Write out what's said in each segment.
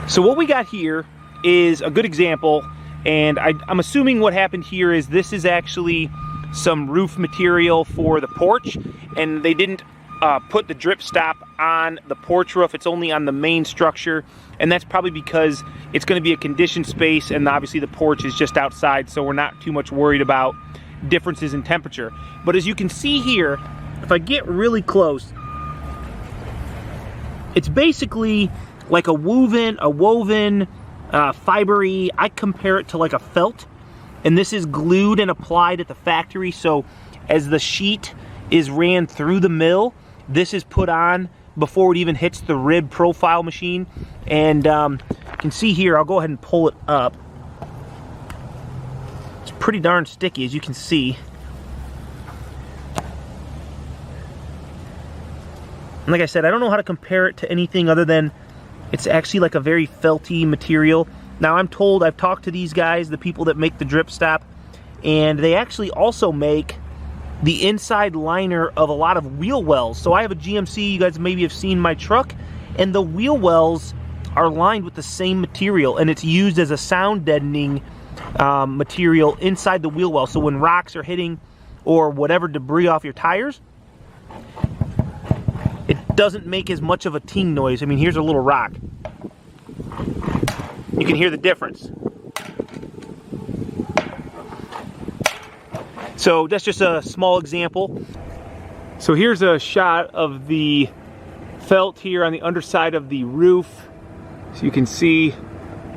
So what we got here is a good example, and I'm assuming what happened here is this is actually some roof material for the porch, and they didn't put the drip stop on the porch roof. It's only on the main structure, and that's probably because it's going to be a conditioned space, and obviously the porch is just outside, so we're not too much worried about differences in temperature. But as you can see here, if I get really close, it's basically like a woven fibery. I compare it to like a felt, and this is glued and applied at the factory, so as the sheet is ran through the mill, this is put on before it even hits the rib profile machine. And you can see here, I'll go ahead and pull it up. It's pretty darn sticky, as you can see. And like I said, I don't know how to compare it to anything other than it's actually like a very felty material. Now I'm told, I've talked to these guys, the people that make the drip stop, and they actually also make the inside liner of a lot of wheel wells. So I have a GMC, you guys maybe have seen my truck, and the wheel wells are lined with the same material, and it's used as a sound deadening material inside the wheel well. So when rocks are hitting or whatever debris off your tires, it doesn't make as much of a ting noise. I mean, here's a little rock. You can hear the difference. So that's just a small example. So here's a shot of the felt here on the underside of the roof. So you can see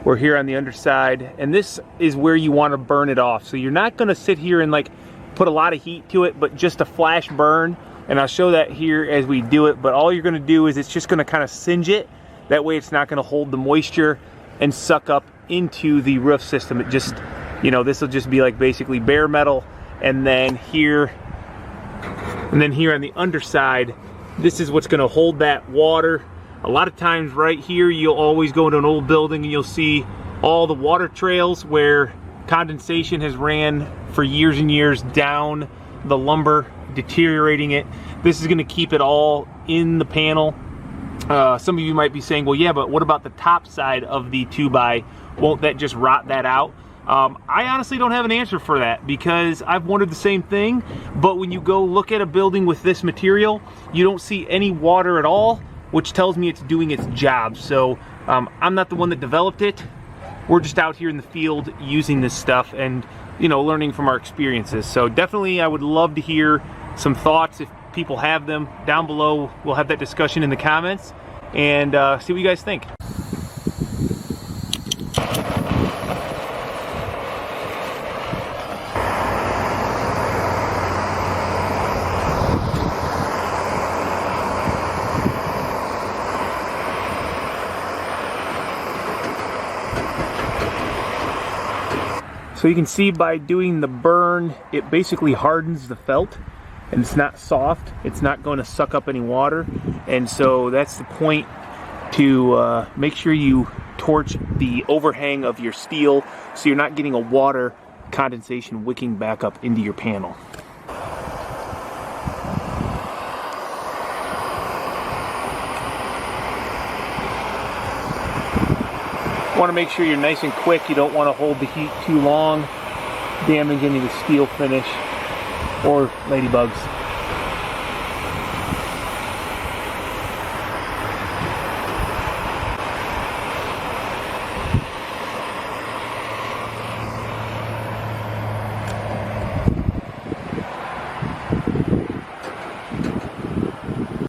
we're here on the underside, and this is where you want to burn it off. So you're not going to sit here and like put a lot of heat to it, but just a flash burn. And I'll show that here as we do it, but all you're going to do is it's just going to kind of singe it. That way it's not going to hold the moisture and suck up into the roof system. It just, you know, this will just be like basically bare metal. And then here on the underside, this is what's going to hold that water. A lot of times right here, you'll always go into an old building and you'll see all the water trails where condensation has ran for years and years down the lumber, deteriorating it. This is going to keep it all in the panel. Some of you might be saying, well, yeah, but what about the top side of the 2x? Won't that just rot that out? I honestly don't have an answer for that, because I've wondered the same thing. But when you go look at a building with this material, you don't see any water at all, which tells me it's doing its job. So I'm not the one that developed it. We're just out here in the field using this stuff and, you know, learning from our experiences. So definitely I would love to hear some thoughts if people have them down below. We'll have that discussion in the comments and see what you guys think. So you can see by doing the burn, it basically hardens the felt, and it's not soft. It's not going to suck up any water. And so that's the point, to make sure you torch the overhang of your steel so you're not getting a water condensation wicking back up into your panel. Want to make sure you're nice and quick. You don't want to hold the heat too long, damage any of the steel finish or ladybugs.